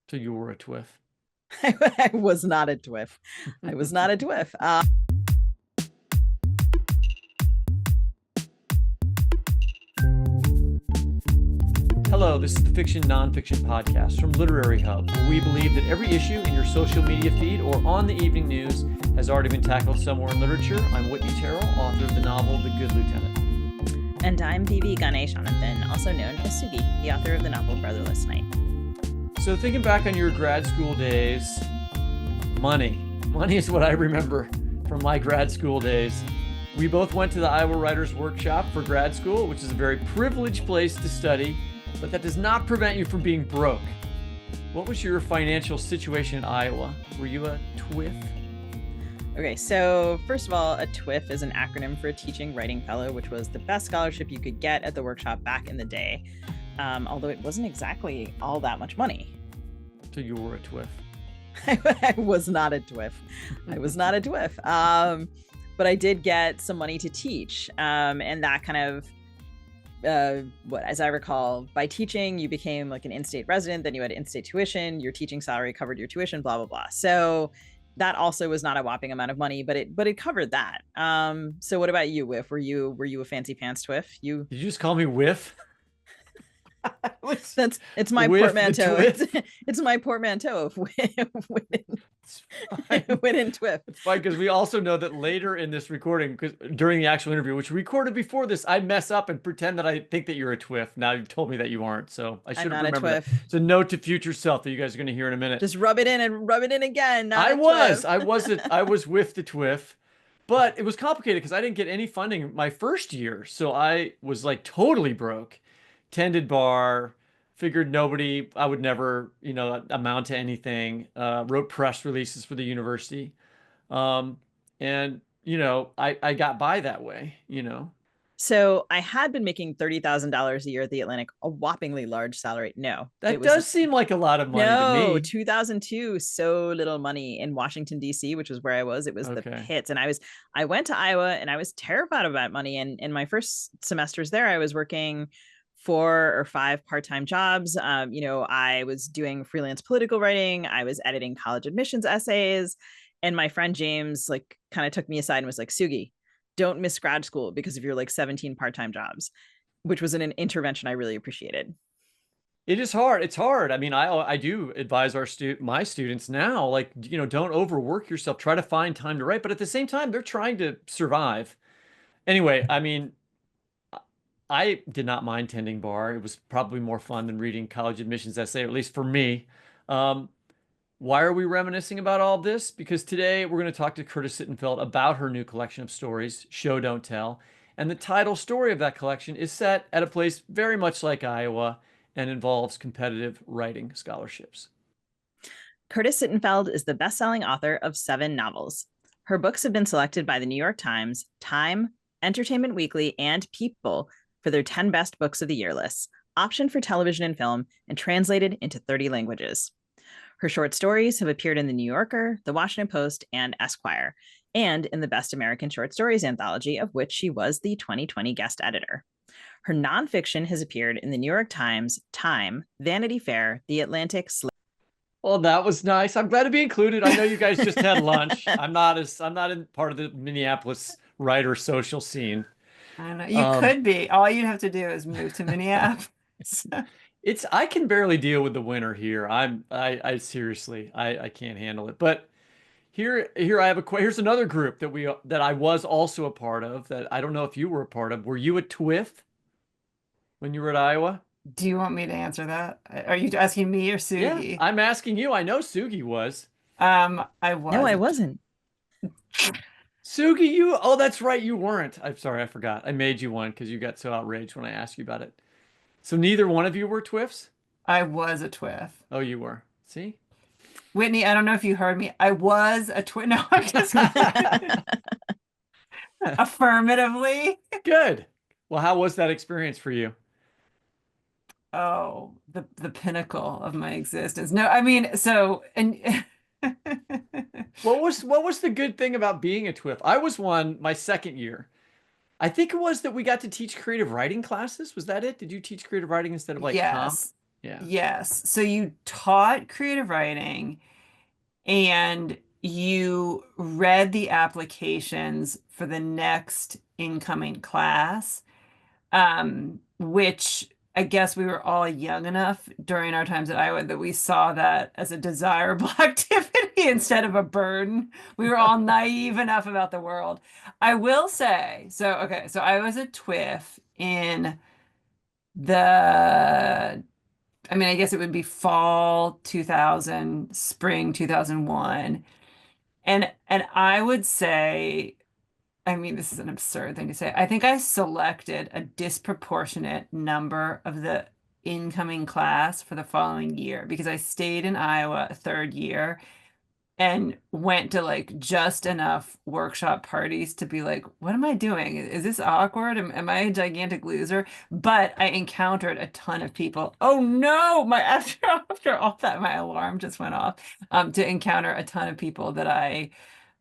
So you were a TWIF. I was not a TWIF. I was not a TWIF. Hello, this is the Fiction Nonfiction Podcast from Literary Hub, where we believe that every issue in your social media feed or on the evening news has already been tackled somewhere in literature. I'm Whitney Terrell, author of the novel The Good Lieutenant. And I'm V.V. Ganeshananthan, also known as Sugi, the author of the novel Brotherless Night. So thinking back on your grad school days, money is what I remember from my grad school days. We both went to the Iowa Writers Workshop for grad school, which is a very privileged place to study, but that does not prevent you from being broke. What was your financial situation in Iowa? Were you a TWIF? Okay, so first of all, a TWIF is an acronym for a teaching writing fellow, which was the best scholarship you could get at the workshop back in the day, although it wasn't exactly all that much money. So you were a TWIF. I was not a TWIF. I was not a TWIF. But I did get some money to teach. And that kind of, as I recall, by teaching, you became like an in-state resident, then you had in-state tuition, your teaching salary covered your tuition, blah, blah, blah. So that also was not a whopping amount of money, but it covered that. So what about you, Whiff? Were you a fancy pants TWIF? Did you just call me Whiff? It's my portmanteau. It's my portmanteau of win and TWIF. It's fine because we also know that later in this recording, because during the actual interview, which we recorded before this, I mess up and pretend that I think that you're a TWIF. Now you've told me that you aren't, so I should have remembered that. It's a note to future self that you guys are going to hear in a minute. Just rub it in and rub it in again. I was with the TWIF. But it was complicated because I didn't get any funding my first year, so I was like totally broke. Tended bar. Figured I would never, amount to anything. Wrote press releases for the university. And, I got by that way, So I had been making $30,000 a year at the Atlantic, a whoppingly large salary. No. That does seem like a lot of money to me. 2002, so little money in Washington, D.C., which was where I was. It was the pits. And I went to Iowa and I was terrified about money. And in my first semesters there, I was working 4 or 5 part-time jobs. I was doing freelance political writing. I was editing college admissions essays. And my friend James kind of took me aside and was like, Sugi, don't miss grad school because of your 17 part-time jobs, which was an intervention I really appreciated. It is hard. It's hard. I mean, I do advise my students now, don't overwork yourself. Try to find time to write, but at the same time, they're trying to survive. Anyway, I mean, I did not mind tending bar. It was probably more fun than reading college admissions essay, at least for me. Why are we reminiscing about all this? Because today we're going to talk to Curtis Sittenfeld about her new collection of stories, Show Don't Tell. And the title story of that collection is set at a place very much like Iowa and involves competitive writing scholarships. Curtis Sittenfeld is the best-selling author of 7 novels. Her books have been selected by the New York Times, Time, Entertainment Weekly, and People for their 10 best books of the year lists, optioned for television and film, and translated into 30 languages. Her short stories have appeared in The New Yorker, The Washington Post, and Esquire, and in the Best American Short Stories anthology, of which she was the 2020 guest editor. Her nonfiction has appeared in The New York Times, Time, Vanity Fair, The Atlantic. Well, that was nice. I'm glad to be included. I know you guys just had lunch. I'm not in part of the Minneapolis writer social scene. I know. You could be. All you'd have to do is move to Minneapolis. I can barely deal with the winter here. I seriously, I can't handle it. But here here's another group that I was also a part of that I don't know if you were a part of. Were you a TWIF when you were at Iowa? Do you want me to answer that? Are you asking me or Sugi? Yeah, I'm asking you. I know Sugi was. I was. No, I wasn't. Sugi, that's right, you weren't. I'm sorry, I forgot. I made you one because you got so outraged when I asked you about it. So neither one of you were TWIFs? I was a TWIF. Oh, you were. See? Whitney, I don't know if you heard me. I was a TWIF. No, I'm just affirmatively. Good. Well, how was that experience for you? Oh, the pinnacle of my existence. No, I mean, What was the good thing about being a TWIF? I was one my second year. I think it was that we got to teach creative writing classes. Was that it? Did you teach creative writing instead of yes. Yeah. Yes. So you taught creative writing and you read the applications for the next incoming class, which I guess we were all young enough during our times at Iowa that we saw that as a desirable activity instead of a burden. We were all naive enough about the world. I will say, so okay, so I was a TWIF in the, I mean, I guess it would be fall 2000, spring 2001. And I would say, I mean, this is an absurd thing to say. I think I selected a disproportionate number of the incoming class for the following year because I stayed in Iowa a third year and went to like just enough workshop parties to be like, what am I doing? Is this awkward? Am I a gigantic loser? But I encountered a ton of people. Oh no, my after all that, my alarm just went off. To encounter a ton of people that I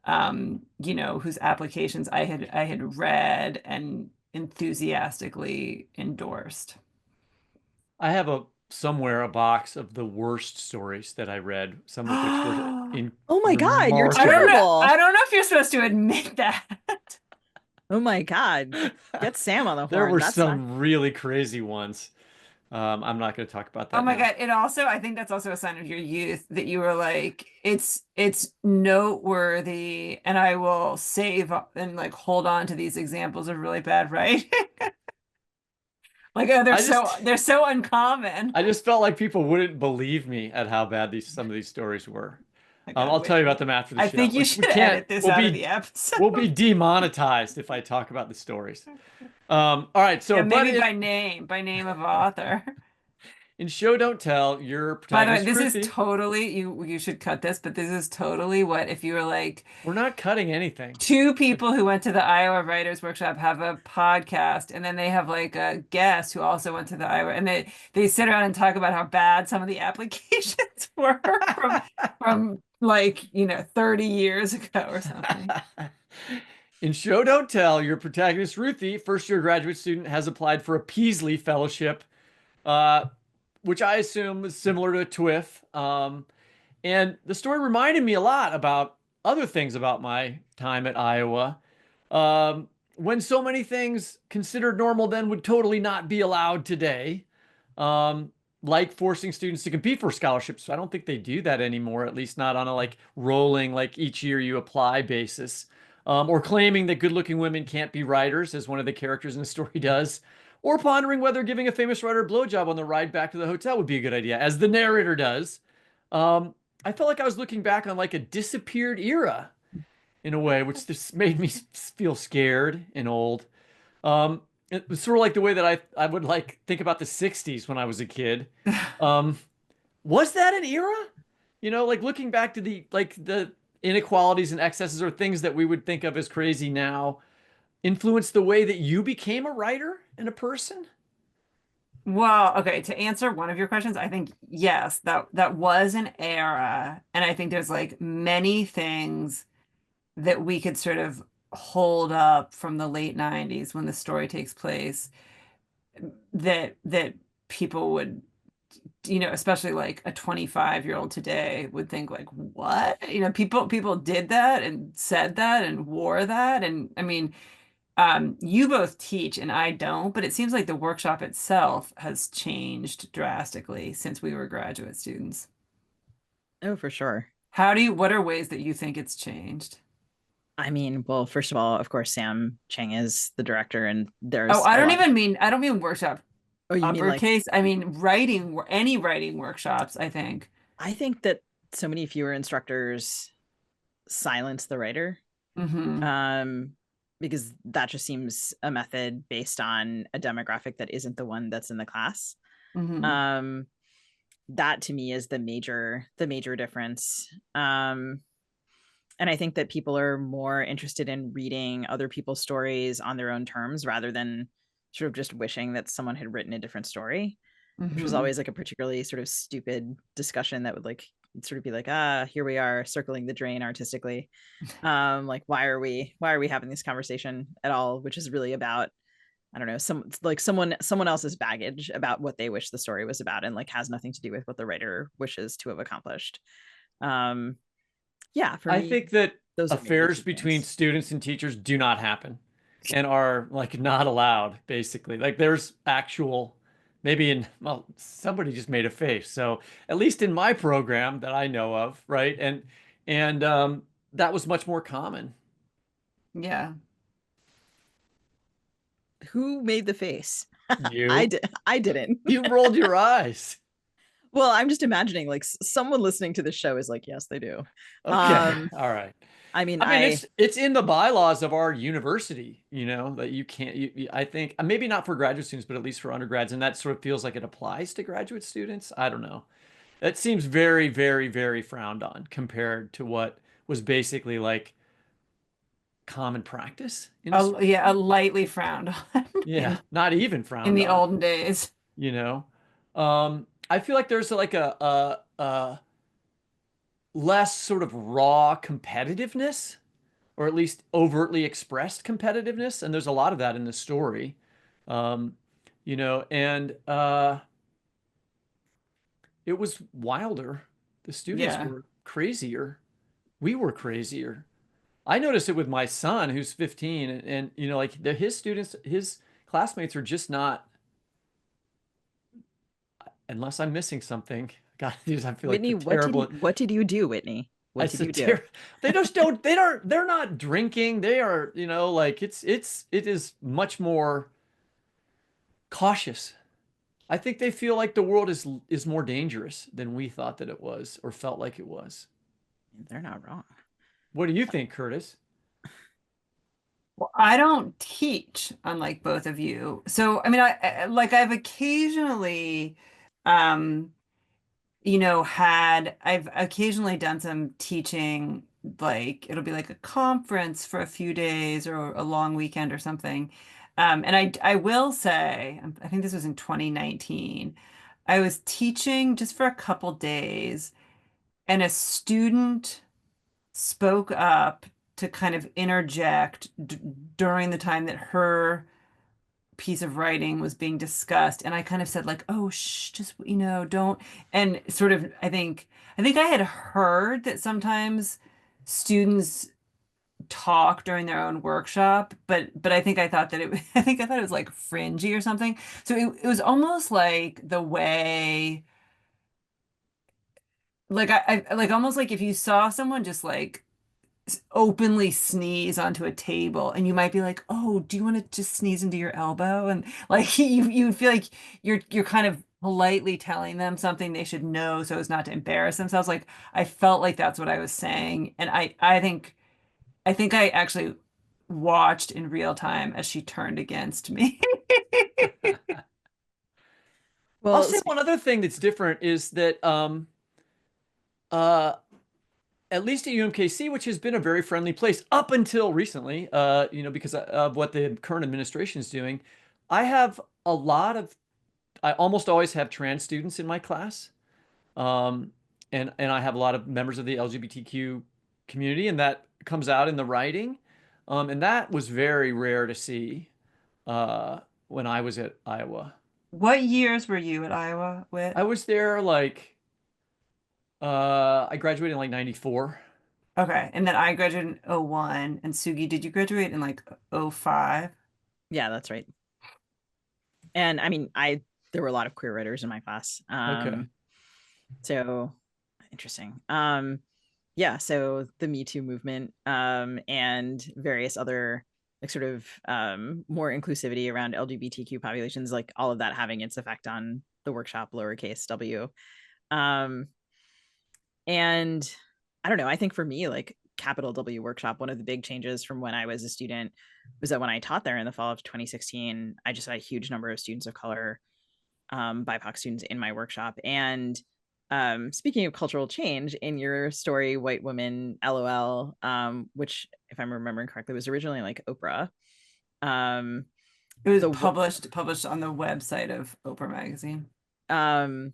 whose applications I had read and enthusiastically endorsed. I have somewhere a box of the worst stories that I read, some of which were I in Oh my God, you're remarkable. don't know. terrible. I don't know if you're supposed to admit that. Oh my God. Get Sam on the There horn. were That's not. some really crazy ones. I'm not going to talk about Oh that my now. God. It also, I think that's also a sign of your youth that you were like, it's noteworthy and I will save and like hold on to these examples of really bad writing. Like, oh, they're I so just they're so uncommon. I just felt like people wouldn't believe me at how bad some of these stories were. My God, I'll tell you Whitney. about them after the I show. think you We should can't. edit this out of the episode. We'll be demonetized if I talk about the stories. All right. So, Yeah, but maybe by name of author. in Show Don't Tell, your By the way, protagonist this is Ruthie. totally you should cut this, but this is totally what if you were like We're not cutting anything. two people who went to the Iowa Writers Workshop have a podcast, and then they have like a guest who also went to the Iowa, and they sit around and talk about how bad some of the applications were from like 30 years ago or something. In Show Don't Tell, your protagonist Ruthie, first year graduate student, has applied for a Peasley Fellowship, uh, which I assume is similar to a TWIF. And the story reminded me a lot about other things about my time at Iowa. When so many things considered normal then would totally not be allowed today, um, like forcing students to compete for scholarships. So I don't think they do that anymore, at least not on a like rolling, like each year you apply basis, or claiming that good-looking women can't be writers, as one of the characters in the story does, or pondering whether giving a famous writer a blowjob on the ride back to the hotel would be a good idea, as the narrator does. Um, I felt like I was looking back on like a disappeared era in a way, which just made me feel scared and old. It was sort of like the way that I would like think about the 60s when I was a kid. Um, was that an era? Like looking back to the inequalities and excesses or things that we would think of as crazy now influenced the way that you became a writer and a person? Well, okay, to answer one of your questions, I think yes, that was an era, and I think there's like many things that we could sort of hold up from the late 90s when the story takes place that people would, especially like a 25-year-old today would think like, what? People did that and said that and wore that. And I mean, you both teach and I don't, but it seems like the workshop itself has changed drastically since we were graduate students. Oh, for sure. What are ways that you think it's changed? I mean, well, first of all, of course, Sam Chang is the director, and Oh, there's a lot. I don't mean workshop Oh, you mean like, uppercase. I mean any writing workshops, I think. I think that so many fewer instructors silence the writer, Hmm. um, because that just seems a method based on a demographic that isn't the one that's in the class. Hmm. Um, that to me is the major difference. And I think that people are more interested in reading other people's stories on their own terms rather than sort of just wishing that someone had written a different story, which was Hmm. always like a particularly sort of stupid discussion that would like sort of be like, here we are circling the drain artistically. Like why are we having this conversation at all, which is really about I don't know, someone else's baggage about what they wish the story was about, and like has nothing to do with what the writer wishes to have accomplished. um yeah, for I me, think that those are maybe the affairs two between things. students and teachers do not happen and are like not allowed, basically. Like there's actual, maybe in, well, somebody just made a face. So at least in my program that I know of, right? And that was much more common. Yeah. Who made the face? I You, did. I didn't. you rolled your eyes. Well, I'm just imagining like someone listening to the show is like, yes, they do. Okay. um All right. I mean, I mean, it's in the bylaws of our university, you know, that you can't. I think maybe not for graduate students, but at least for undergrads, and that sort of feels like it applies to graduate students. I don't know. That seems very, very, very frowned on compared to what was basically like common practice in a school. Yeah, a lightly frowned on Yeah, not even in frowned the on, olden days. you know. I feel like there's like a less sort of raw competitiveness, or at least overtly expressed competitiveness, and there's a lot of that in the story. Um, and it was wilder. The students Yeah. were crazier. We were crazier. I noticed it with my son, who's 15, and you know, like his students, his classmates are just not, unless I'm missing something. God, I feel like Whitney, the terrible. what did you do, Whitney? I What did you said, do? they just don't. They're not drinking. They are, you know, like it is much more cautious. I think they feel like the world is more dangerous than we thought that it was or felt like it was. They're not wrong. What do you think, Curtis? Well, I don't teach, unlike both of you. So, I mean, like I've occasionally, um, I've occasionally done some teaching, like it'll be like a conference for a few days or a long weekend or something. And I will say, I think this was in 2019, I was teaching just for a couple days, and a student spoke up to kind of interject d during the time that her piece of writing was being discussed, and I kind of said like, "Oh, shh, just don't." And sort of, I think I had heard that sometimes students talk during their own workshop, but I thought that I think I thought it was like fringy or something. So it was almost like the way, like I like almost like if you saw someone just like openly sneeze onto a table, and you might be like, "Oh, do you want to just sneeze into your elbow?" And like you would feel like you're kind of politely telling them something they should know so as not to embarrass themselves. Like I felt like that's what I was saying. And I think I actually watched in real time as she turned against me. I'll Well, say one other thing that's different is that uh at least at UMKC, which has been a very friendly place up until recently, you know, because of what the current administration is doing, I have a lot of, I almost always have trans students in my class. Um, and I have a lot of members of the LGBTQ community, and that comes out in the writing. And that was very rare to see uh, when I was at Iowa. What years were you at Iowa with? I was there like I graduated in like 94. Okay, and then I graduated in '01. And Sugi, did you graduate in like '05? yeah, that's right. And I mean, there were a lot of queer writers in my class. Okay. So interesting. Yeah, so the Me Too movement, and various other like sort of more inclusivity around LGBTQ populations, like all of that having its effect on the workshop, lowercase w. Um, and I don't know, I think for me, like capital W workshop, one of the big changes from when I was a student was that when I taught there in the fall of 2016, I just had a huge number of students of color, BIPOC students in my workshop. And speaking of cultural change, in your story, White Woman, LOL, which, if I'm remembering correctly, was originally like Oprah. Um, It was the published on the website of Oprah magazine. um,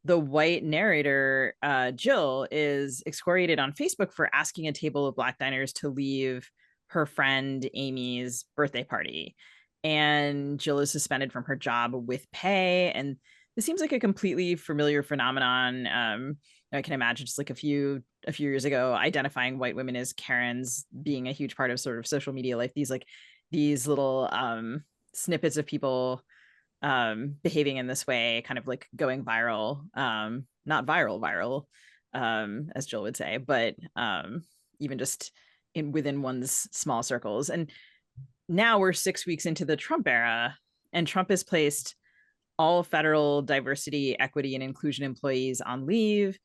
the white narrator, Jill, is excoriated on Facebook for asking a table of Black diners to leave her friend Amy's birthday party. and Jill is suspended from her job with pay. And this seems like a completely familiar phenomenon. I can imagine just like a few years ago, identifying white women as Karens being a huge part of sort of social media life. These little snippets of people behaving in this way, kind of like going viral, not viral, as Jill would say, but even just within one's small circles. And now we're 6 weeks into the Trump era, and Trump has placed all federal diversity, equity, and inclusion employees on leave,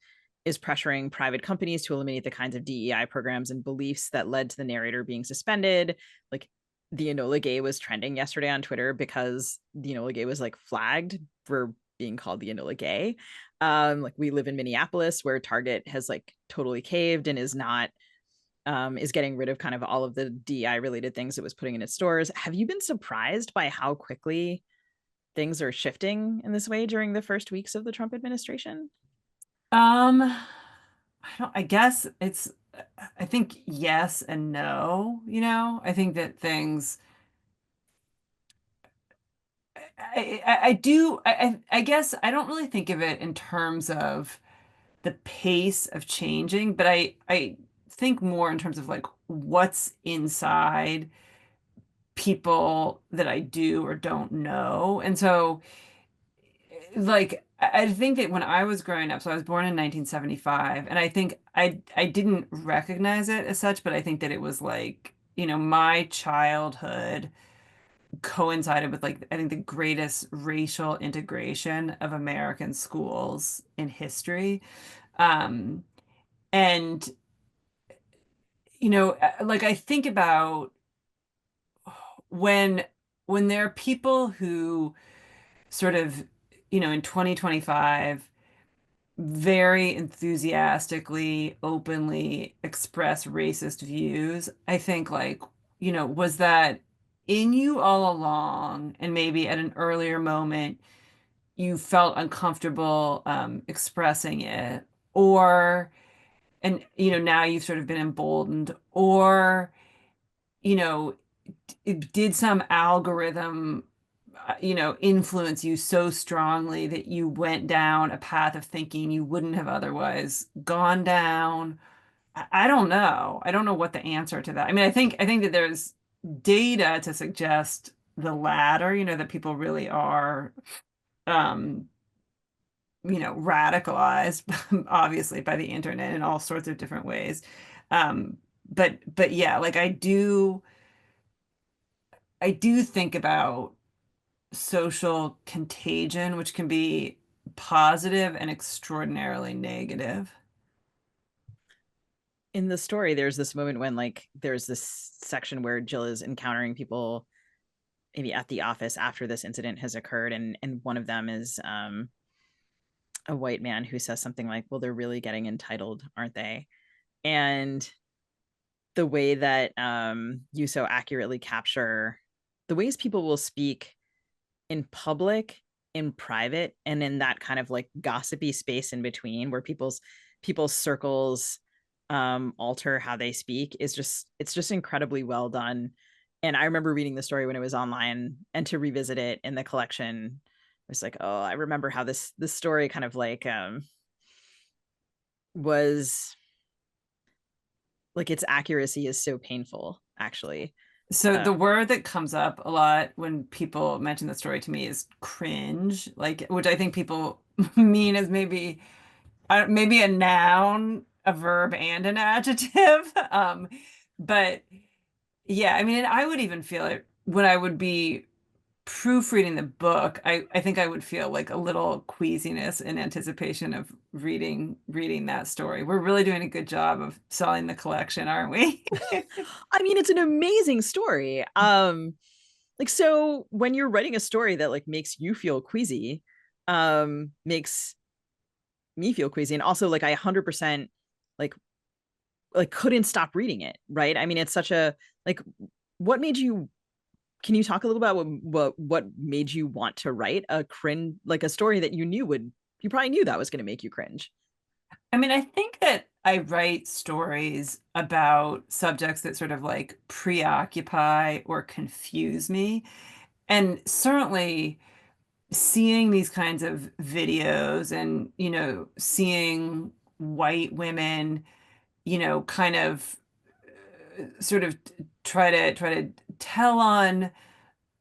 is pressuring private companies to eliminate the kinds of DEI programs and beliefs that led to the narrator being suspended. Like the Enola Gay was trending yesterday on Twitter because the Enola Gay was like flagged for being called the Enola Gay. Like we live in Minneapolis, where Target has like totally caved and is not is getting rid of kind of all of the DEI related things it was putting in its stores. Have you been surprised by how quickly things are shifting in this way during the first weeks of the Trump administration? I guess I think yes and no, I think that things, I do, I guess I don't really think of it in terms of the pace of changing, but I think more in terms of like what's inside people that I do or don't know. And so like I think that when I was growing up, so I was born in 1975, and I think I didn't recognize it as such, but I think that it was like, my childhood coincided with like I think the greatest racial integration of American schools in history. Um, and like I think about when there are people who sort of, in 2025 very enthusiastically, openly express racist views, I think like, was that in you all along? And maybe at an earlier moment, you felt uncomfortable expressing it, or, and, now you've sort of been emboldened, or, you know, did some algorithm influence you so strongly that you went down a path of thinking you wouldn't have otherwise gone down? I don't know. I don't know what the answer to that. I mean, I think that there's data to suggest the latter, that people really are um, radicalized, obviously, by the internet in all sorts of different ways. But yeah, like I do think about social contagion, which can be positive and extraordinarily negative. In the story, there's this moment when like there's this section where Jill is encountering people maybe at the office after this incident has occurred, and one of them is a white man who says something like, well, they're really getting entitled, aren't they? And the way that you so accurately capture the ways people will speak in public, in private, and in that kind of like gossipy space in between, where people's circles alter how they speak, is just it's just incredibly well done. And I remember reading the story when it was online, and to revisit it in the collection, I was like, oh, I remember how this story kind of like was like, its accuracy is so painful, actually. So uh, the word that comes up a lot when people mention the story to me is cringe, like, which I think people mean as maybe a noun, a verb, and an adjective. But yeah, I mean, and I would even feel it when I would be proofreading the book. I think I would feel like a little queasiness in anticipation of reading that story. We're really doing a good job of selling the collection, aren't we? I mean, it's an amazing story. Like, so when you're writing a story that like makes you feel queasy, makes me feel queasy, and also like I 100% like couldn't stop reading it, right? I mean, it's such a like, what made you, can you talk a little about what made you want to write a cringe, like a story that you probably knew that was going to make you cringe? I mean, I think that I write stories about subjects that sort of like preoccupy or confuse me. And certainly seeing these kinds of videos and, seeing white women, kind of sort of try to tell on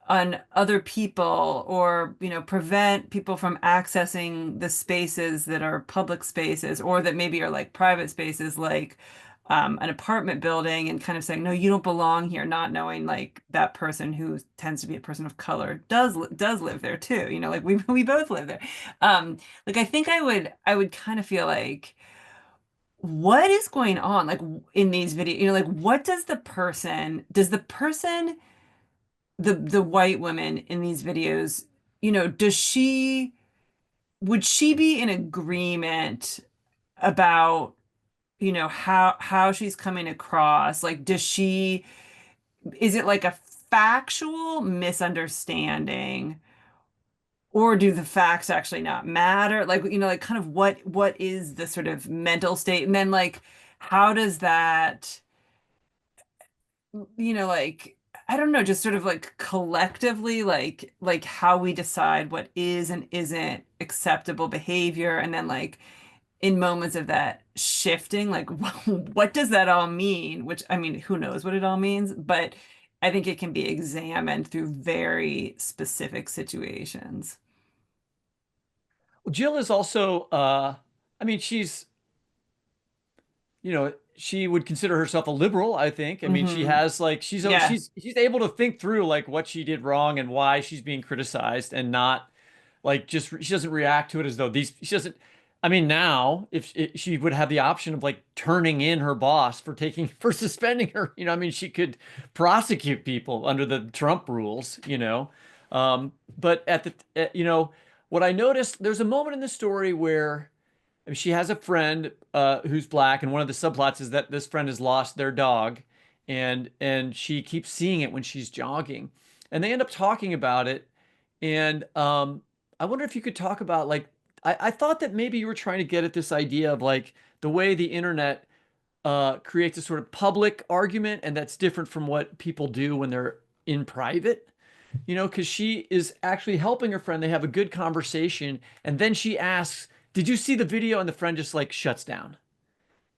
other people, or prevent people from accessing the spaces that are public spaces, or that maybe are like private spaces, like an apartment building, and kind of saying, no, you don't belong here, not knowing like that person, who tends to be a person of color, does live there too, like we both live there. Like I think I would kind of feel like, what is going on, like in these videos, like what does the person, the white woman in these videos, does she would she be in agreement about, how she's coming across? Like, is it like a factual misunderstanding, or do the facts actually not matter? Like, like kind of what is the sort of mental state? And then like, how does that, like, I don't know, just sort of like collectively, like how we decide what is and isn't acceptable behavior, and then like in moments of that shifting, like what does that all mean? Which, I mean, who knows what it all means, but I think it can be examined through very specific situations. Jill is also, I mean, she would consider herself a liberal, I think. I mean, she Hmm. has like Yeah. she's able to think through like what she did wrong and why she's being criticized, and not like just she doesn't react to it as though these she doesn't. I mean, now if she would have the option of like turning in her boss for taking for suspending her, I mean, she could prosecute people under the Trump rules. But what I noticed, there's a moment in the story where, I mean, she has a friend who's black, and one of the subplots is that this friend has lost their dog, and she keeps seeing it when she's jogging, and they end up talking about it. And I wonder if you could talk about like I thought that maybe you were trying to get at this idea of like the way the internet creates a sort of public argument, and that's different from what people do when they're in private. Because she is actually helping her friend. They have a good conversation, and then she asks, "Did you see the video?" And the friend just like shuts down.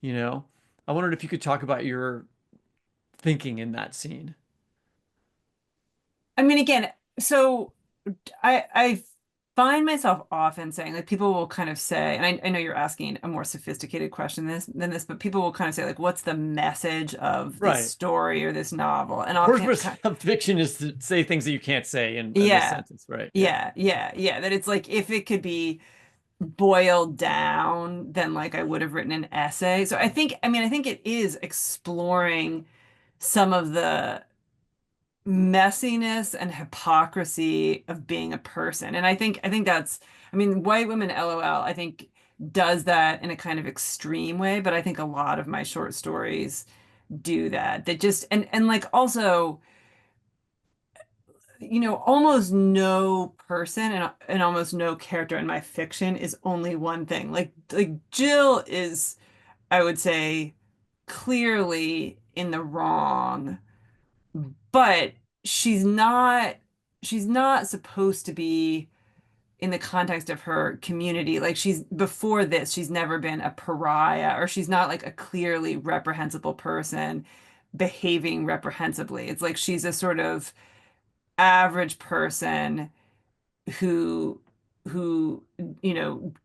You know, I wondered if you could talk about your thinking in that scene. I mean, again, so I find myself often saying, like, people will kind of say, and I know you're asking a more sophisticated question than this, but people will kind of say, like, what's the message of this Right. story or this novel? And I'll Purpose kind of fiction is to say things that you can't say in this yeah, sentence, right? Yeah. yeah. That it's like, if it could be boiled down, then like I would have written an essay. So I think it is exploring some of the messiness and hypocrisy of being a person. And I think that's, I mean, White Women LOL, I think does that in a kind of extreme way, but I think a lot of my short stories do that. That just, and like also, almost no person and almost no character in my fiction is only one thing. Like Jill is, I would say, clearly in the wrong, but she's not she's not supposed to be in the context of her community. Like, she's before this, she's never been a pariah, or she's not like a clearly reprehensible person behaving reprehensibly. It's like she's a sort of average person who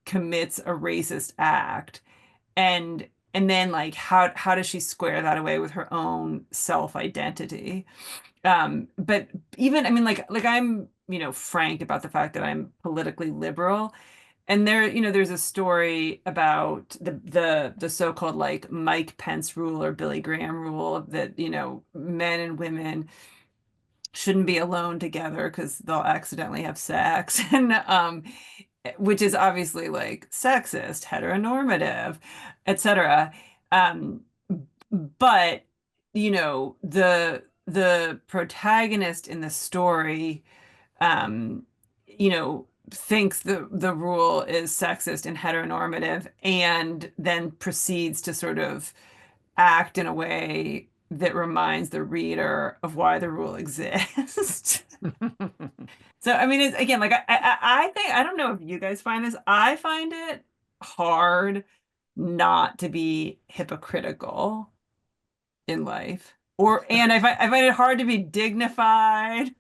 commits a racist act. And then like, how does she square that away with her own self-identity? But even, I mean, like I'm, frank about the fact that I'm politically liberal. And there's a story about the so-called like Mike Pence rule or Billy Graham rule, that, men and women shouldn't be alone together because they'll accidentally have sex. And which is obviously like sexist, heteronormative, etc. Um, but the protagonist in the story, um, thinks the rule is sexist and heteronormative, and then proceeds to sort of act in a way that reminds the reader of why the rule exists. So, I mean, it's again, like I think, I don't know if you guys find this, I find it hard not to be hypocritical in life. And I find it hard to be dignified.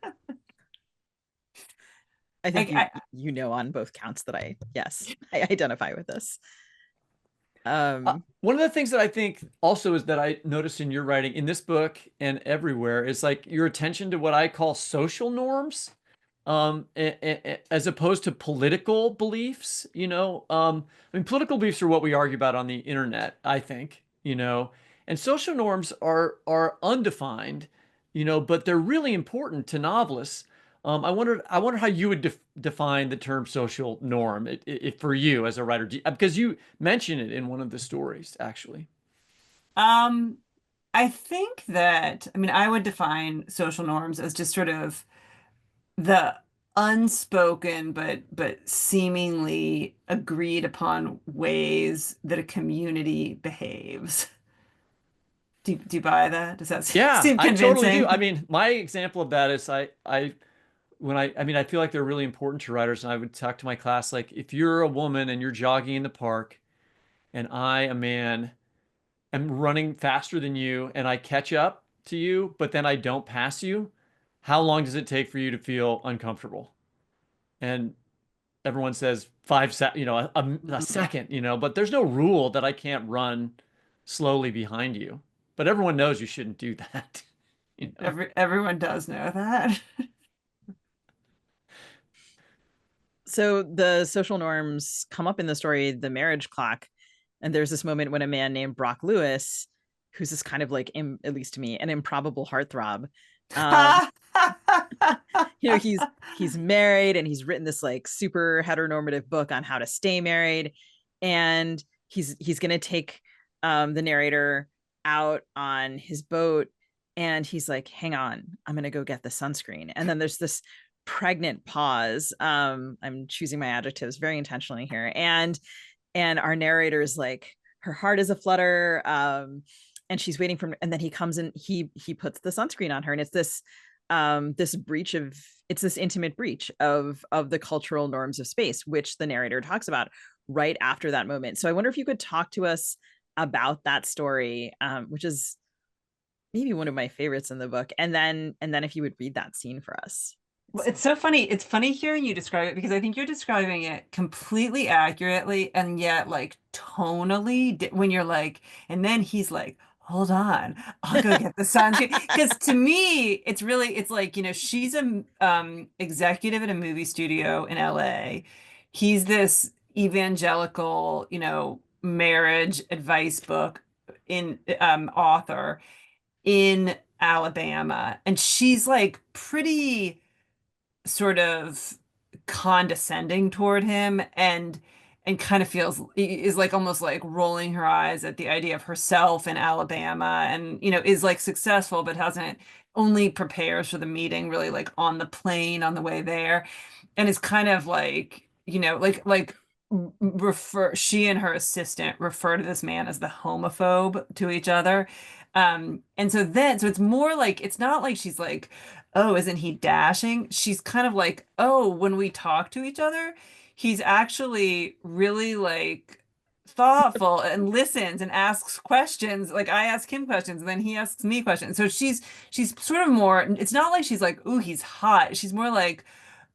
I think I, you know on both counts that I identify with this. One of the things that I think also is that I noticed in your writing in this book and everywhere is like your attention to what I call social norms, as opposed to political beliefs, you know. I mean, political beliefs are what we argue about on the internet, I think, you know, and social norms are undefined, you know, but they're really important to novelists. I wonder how you would define the term social norm for you as a writer, because you mention it in one of the stories, actually. um, I think that, I mean, I would define social norms as just sort of the unspoken but seemingly agreed upon ways that a community behaves. Do you buy that? Does that Yeah, seem I totally do. I convincing? mean, my example of that is I mean, I feel like they're really important to writers, and I would talk to my class like, if you're a woman and you're jogging in the park, and I, a man, am running faster than you, and I catch up to you, but then I don't pass you, how long does it take for you to feel uncomfortable? And everyone says 5 seconds, you know, a second, you know, but there's no rule that I can't run slowly behind you. But everyone knows you shouldn't do that, you know. Everyone does know that. So the social norms come up in the story, The Marriage Clock. And there's this moment when a man named Brock Lewis, who's this kind of like, at least to me, an improbable heartthrob. Um, he's married and he's written this like super heteronormative book on how to stay married. And he's gonna take the narrator out on his boat, and he's like, hang on, I'm gonna go get the sunscreen. And then there's this pregnant pause. I'm choosing my adjectives very intentionally here. And our narrator is like, her heart is a flutter. And she's waiting for him, and then he comes in, he puts the sunscreen on her, and it's this breach of, it's this intimate breach of the cultural norms of space, which the narrator talks about right after that moment. So I wonder if you could talk to us about that story, which is maybe one of my favorites in the book, and then if you would read that scene for us. Well, it's so funny. It's funny hearing you describe it because I think you're describing it completely accurately and yet like tonally when you're like, and then he's like, hold on, I'll go get the sunscreen. Because to me, it's really, it's like, you know, she's a executive at a movie studio in LA. He's this evangelical, you know, marriage advice book in author in Alabama. And she's like pretty sort of condescending toward him and kind of feels is like almost like rolling her eyes at the idea of herself in Alabama, and you know is like successful but hasn't, only prepares for the meeting really like on the plane on the way there, and is kind of like, you know, like refer, she and her assistant refer to this man as the homophobe to each other. And so then, so it's more like, it's not like she's like, oh, isn't he dashing? She's kind of like, oh, when we talk to each other, he's actually really like thoughtful and listens and asks questions. Like I ask him questions and then he asks me questions. So she's sort of more, it's not like she's like, ooh, he's hot. She's more like,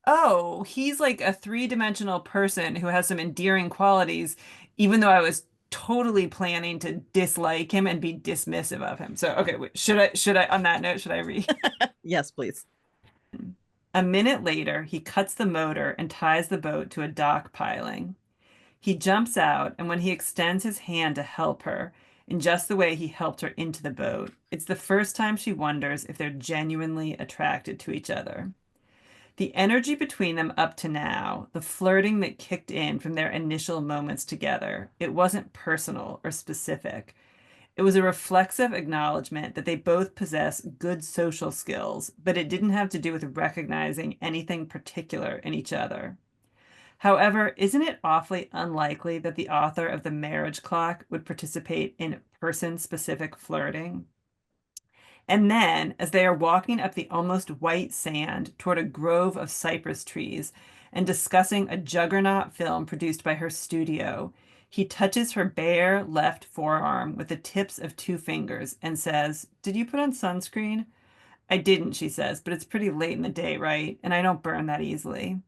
oh, he's like a three-dimensional person who has some endearing qualities, even though I was totally planning to dislike him and be dismissive of him. So, okay, wait, should I, on that note, should I read? Yes, please. A minute later, he cuts the motor and ties the boat to a dock piling. He jumps out, and when he extends his hand to help her, in just the way he helped her into the boat, it's the first time she wonders if they're genuinely attracted to each other. The energy between them up to now, the flirting that kicked in from their initial moments together, it wasn't personal or specific. It was a reflexive acknowledgement that they both possess good social skills, but it didn't have to do with recognizing anything particular in each other. However, isn't it awfully unlikely that the author of The Marriage Clock would participate in person-specific flirting? And then, as they are walking up the almost white sand toward a grove of cypress trees and discussing a juggernaut film produced by her studio, he touches her bare left forearm with the tips of two fingers and says, "Did you put on sunscreen?" "I didn't," she says, "but it's pretty late in the day, right? And I don't burn that easily."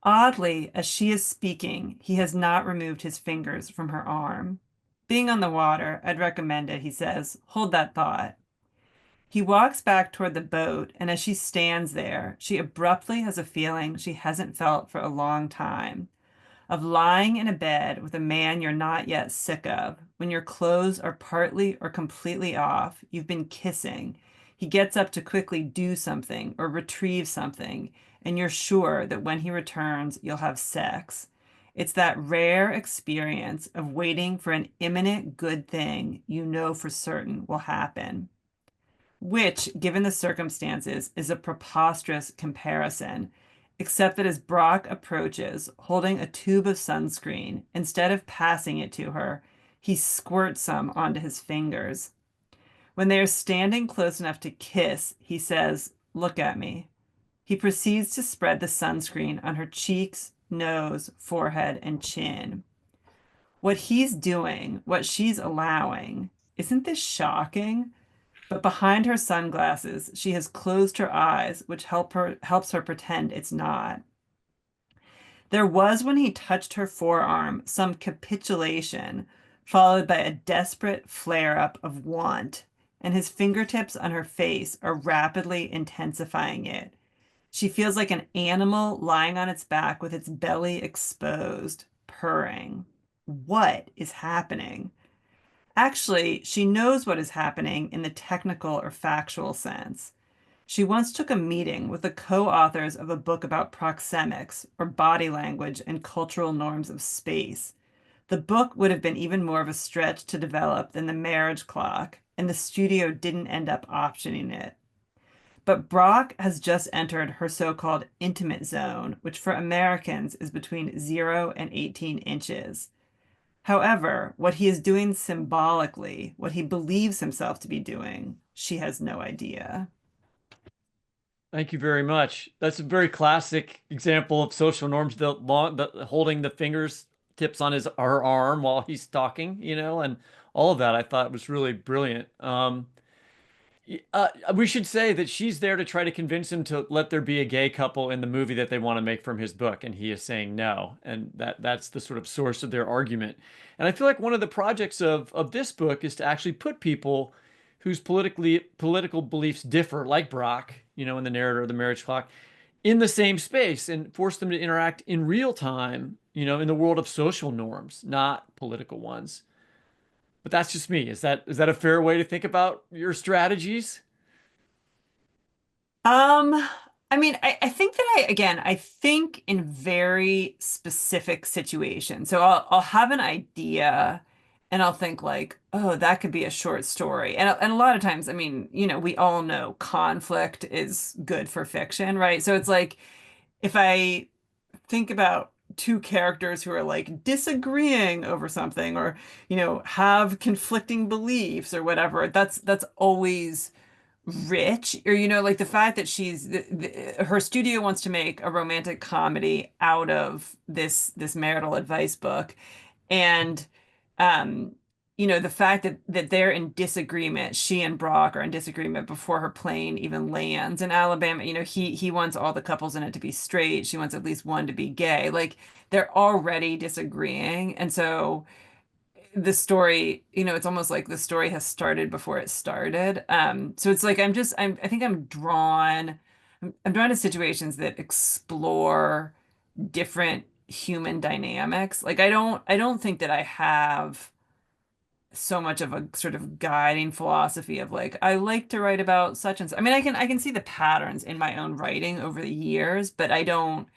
Oddly, as she is speaking, he has not removed his fingers from her arm. "Being on the water, I'd recommend it," he says. "Hold that thought." He walks back toward the boat, and as she stands there, she abruptly has a feeling she hasn't felt for a long time, of lying in a bed with a man you're not yet sick of, when your clothes are partly or completely off, you've been kissing. He gets up to quickly do something or retrieve something, and you're sure that when he returns, you'll have sex. It's that rare experience of waiting for an imminent good thing you know for certain will happen, which, given the circumstances, is a preposterous comparison, except that as Brock approaches, holding a tube of sunscreen, instead of passing it to her, he squirts some onto his fingers. When they are standing close enough to kiss, he says, "Look at me." He proceeds to spread the sunscreen on her cheeks, nose, forehead, and chin. What he's doing, what she's allowing, isn't this shocking? But behind her sunglasses, she has closed her eyes, which helps her pretend it's not. There was, when he touched her forearm, some capitulation, followed by a desperate flare-up of want, and his fingertips on her face are rapidly intensifying it. She feels like an animal lying on its back with its belly exposed, purring. What is happening? Actually, she knows what is happening in the technical or factual sense. She once took a meeting with the co-authors of a book about proxemics, or body language and cultural norms of space. The book would have been even more of a stretch to develop than the marriage clock, and the studio didn't end up optioning it. But Brock has just entered her so-called intimate zone, which for Americans is between 0 and 18 inches. However, what he is doing symbolically, what he believes himself to be doing, she has no idea. Thank you very much. That's a very classic example of social norms. The holding the fingers tips on his her arm while he's talking, and all of that I thought was really brilliant. We should say that she's there to try to convince him to let there be a gay couple in the movie that they want to make from his book, and he is saying no, and that's the sort of source of their argument. And I feel like one of the projects of this book is to actually put people whose political beliefs differ, like Brock, in the narrator of the marriage clock, in the same space and force them to interact in real time, in the world of social norms, not political ones. But that's just me. Is that a fair way to think about your strategies? Um, I mean, I think that I think in very specific situations. So I'll have an idea and I'll think like, oh, that could be a short story. And a lot of times, I mean, we all know conflict is good for fiction, right? So it's like if I think about two characters who are like disagreeing over something or, have conflicting beliefs or whatever, that's always rich. Or like the fact that her studio wants to make a romantic comedy out of this marital advice book, and um the fact that they're in disagreement, she and Brock are in disagreement before her plane even lands in Alabama. He wants all the couples in it to be straight, she wants at least one to be gay. Like they're already disagreeing, and so the story, it's almost like the story has started before it started. So it's like I think I'm drawn to situations that explore different human dynamics. Like I don't think that I have so much of a sort of guiding philosophy of like I like to write about such and such. I mean, I can see the patterns in my own writing over the years, but I don't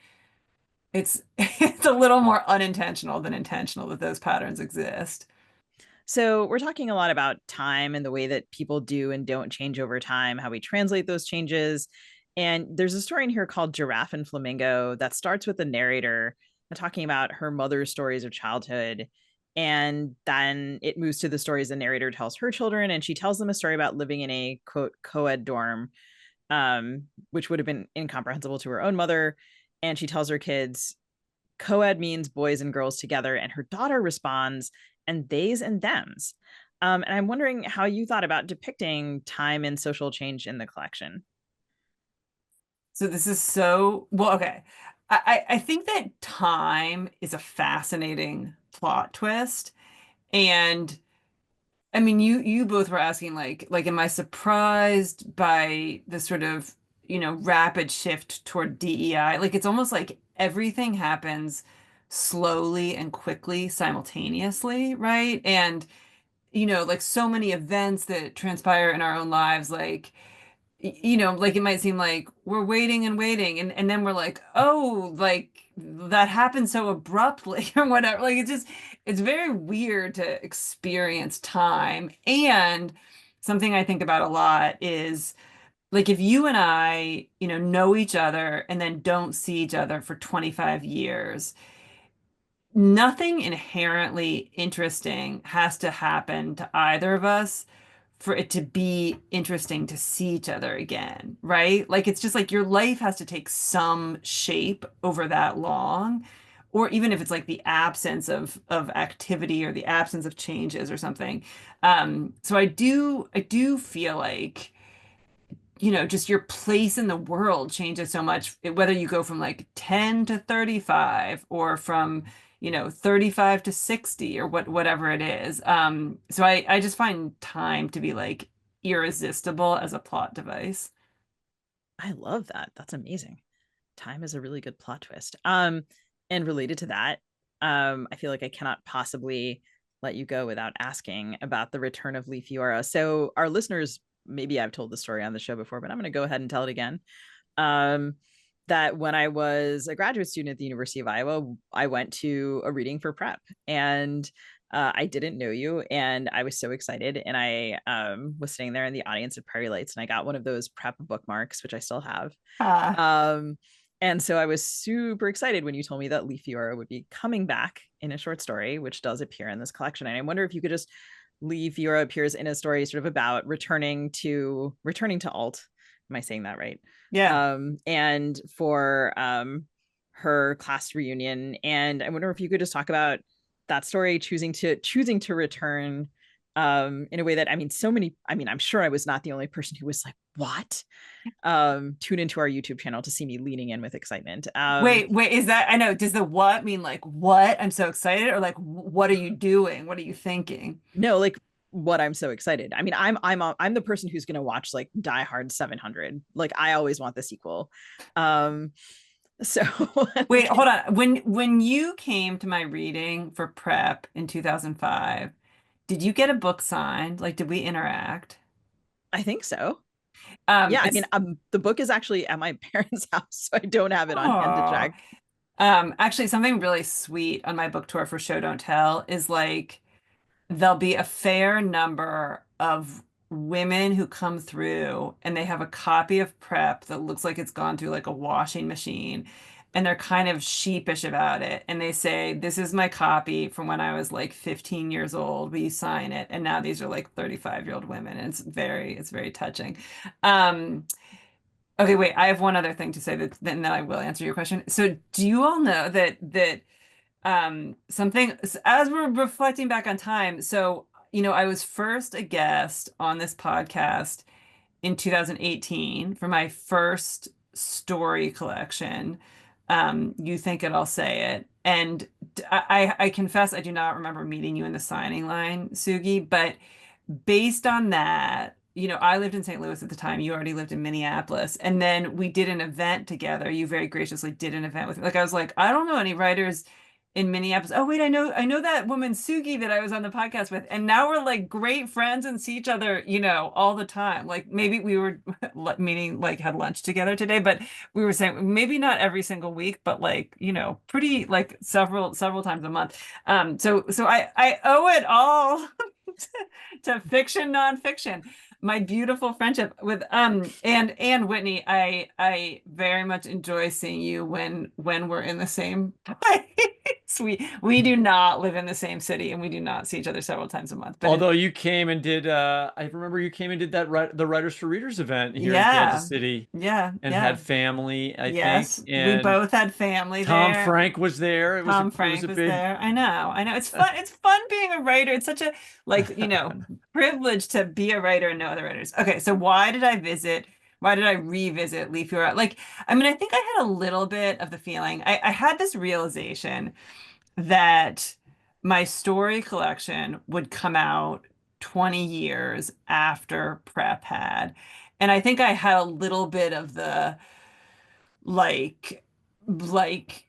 it's it's a little more unintentional than intentional that those patterns exist. So, we're talking a lot about time and the way that people do and don't change over time, how we translate those changes. And there's a story in here called Giraffe and Flamingo that starts with the narrator talking about her mother's stories of childhood. And then it moves to the stories the narrator tells her children, and she tells them a story about living in a quote co-ed dorm, which would have been incomprehensible to her own mother. And she tells her kids co-ed means boys and girls together, and her daughter responds, and theys and thems. And I'm wondering how you thought about depicting time and social change in the collection. So this is so well, okay. I think that time is a fascinating plot twist. And I mean, you both were asking like, am I surprised by the sort of, rapid shift toward DEI? Like it's almost like everything happens slowly and quickly simultaneously, right? And like so many events that transpire in our own lives, like like it might seem like we're waiting and waiting, and then we're like, oh, like that happened so abruptly or whatever. Like it's very weird to experience time. And something I think about a lot is like if you and I, know each other and then don't see each other for 25 years, nothing inherently interesting has to happen to either of us for it to be interesting to see each other again, right? Like it's just like your life has to take some shape over that long, or even if it's like the absence of activity or the absence of changes or something. So I do feel like just your place in the world changes so much, whether you go from like 10 to 35 or from, 35 to 60 or whatever it is. So I just find time to be like irresistible as a plot device. I love that. That's amazing. Time is a really good plot twist. And related to that, I feel like I cannot possibly let you go without asking about the return of Lee Fiora. So our listeners, maybe I've told the story on the show before, but I'm going to go ahead and tell it again. Um, that when I was a graduate student at the University of Iowa, I went to a reading for prep, and I didn't know you, and I was so excited. And I was sitting there in the audience at Prairie Lights, and I got one of those prep bookmarks, which I still have. Ah, Um, and so I was super excited when you told me that Lee Fiora would be coming back in a short story, which does appear in this collection. And I wonder if you could just Lee Fiora appears in a story sort of about returning to alt. Am I saying that right? yeah. And for her class reunion. And I wonder if you could just talk about that story, choosing to return in a way that, I mean, I'm sure I was not the only person who was like, what? Tune into our YouTube channel to see me leaning in with excitement. Wait, is that, I know, does the what mean like what? I'm so excited, or like what are you doing? What are you thinking? No, like what I'm so excited. I mean, I'm the person who's gonna watch like Die Hard 700. Like I always want the sequel. Um, so Wait, hold on. When you came to my reading for prep in 2005, did you get a book signed? Like, did we interact? I think so. Um, Yeah, I mean, it's the book is actually at my parents' house, so I don't have it on hand to oh, check. actually, something really sweet on my book tour for Show Don't Tell is like there'll be a fair number of women who come through and they have a copy of prep that looks like it's gone through like a washing machine, and they're kind of sheepish about it, and they say, this is my copy from when I was like 15 years old, will you sign it? And now these are like 35-year-old women, and it's very touching. um okay, wait, I have one other thing to say that then I will answer your question. So do you all know that something, as we're reflecting back on time, so I was first a guest on this podcast in 2018 for my first story collection. You Think It, I'll Say It. And I confess I do not remember meeting you in the signing line, Sugi, but based on that, I lived in St. Louis at the time. You already lived in Minneapolis. And then we did an event together. You very graciously did an event with me. Like I was like, I don't know any writers in Minneapolis. Oh wait, I know that woman Sugi that I was on the podcast with. And now we're like great friends and see each other, all the time. Like maybe we were meeting, like had lunch together today, but we were saying maybe not every single week, but like, pretty like several times a month. So I owe it all to fiction, nonfiction. my beautiful friendship with and Whitney. I very much enjoy seeing you when we're in the same place. We do not live in the same city, and we do not see each other several times a month. But Although you came and did, I remember you came and did the Writers for Readers event here in yeah, Kansas City yeah, and yeah. had family, I think, Yes, we and both had family Tom there. Frank was there. Tom It was Frank a was big. there. I know, I know. It's fun. It's fun being a writer. It's such a privilege to be a writer and know other writers. Okay, so why did I visit? Why did I revisit Leaf Your Out? Like, I mean, I think I had a little bit of the feeling. I had this realization that my story collection would come out 20 years after prep had. And I think I had a little bit of the like like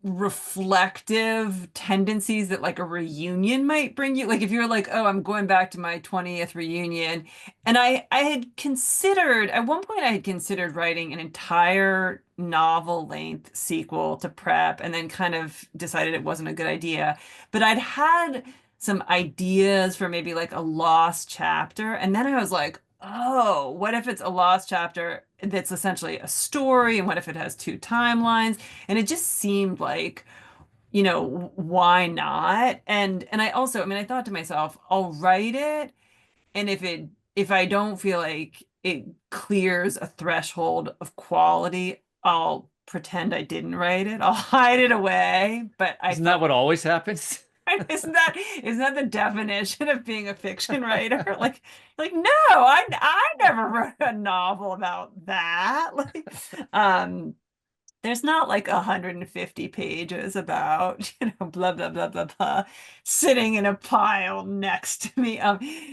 reflective tendencies that like a reunion might bring you. Like if you're like, oh, I'm going back to my 20th reunion. And I had considered, at one point I had considered writing an entire novel length sequel to Prep and then kind of decided it wasn't a good idea. But I'd had some ideas for maybe like a lost chapter. And then I was like, oh, what if it's a lost chapter that's essentially a story? And what if it has two timelines? And it just seemed like, why not? And I also, I mean, I thought to myself, I'll write it, and if I don't feel like it clears a threshold of quality, I'll pretend I didn't write it. I'll hide it away. But I Isn't that felt what always happens? isn't that the definition of being a fiction writer? Like no, I never wrote a novel about that. Like, there's not like 150 pages about, blah, blah, blah, blah, blah, sitting in a pile next to me.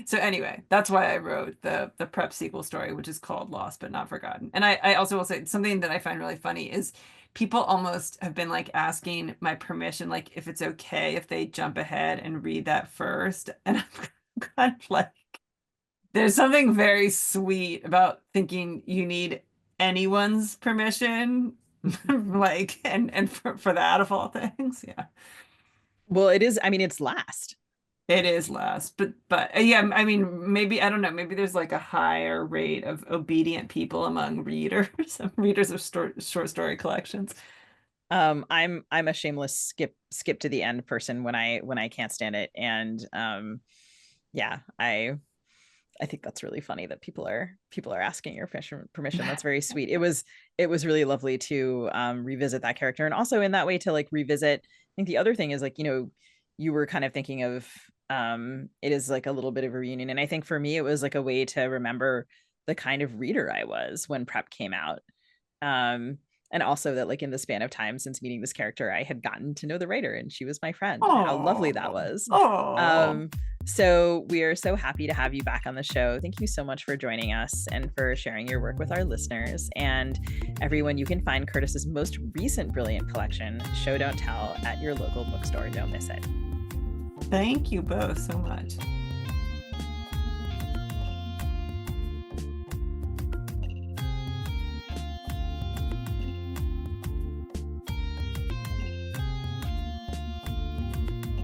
So anyway, that's why I wrote the prep sequel story, which is called Lost But Not Forgotten. And I also will say something that I find really funny is people almost have been like asking my permission, like if it's okay if they jump ahead and read that first. And I'm kind of like, there's something very sweet about thinking you need anyone's permission, like, and for that of all things. Yeah, Well, it is. I mean, it's last. it is less, but yeah, I mean, maybe, I don't know, maybe there's like a higher rate of obedient people among readers, readers of short story collections. I'm a shameless skip to the end person when I can't stand it. And yeah, I think that's really funny that people are asking your permission. That's very sweet. It was really lovely to revisit that character, and also in that way to like revisit. I think the other thing is like, you were kind of thinking of it is like a little bit of a reunion, and I think for me it was like a way to remember the kind of reader I was when Prep came out. And also that like in the span of time since meeting this character, I had gotten to know the writer and she was my friend. How lovely that was. Oh, So we are so happy to have you back on the show. Thank you so much for joining us and for sharing your work with our listeners. And everyone, you can find Curtis's most recent brilliant collection, Show Don't Tell, at your local bookstore. Don't miss it. thank you both so much.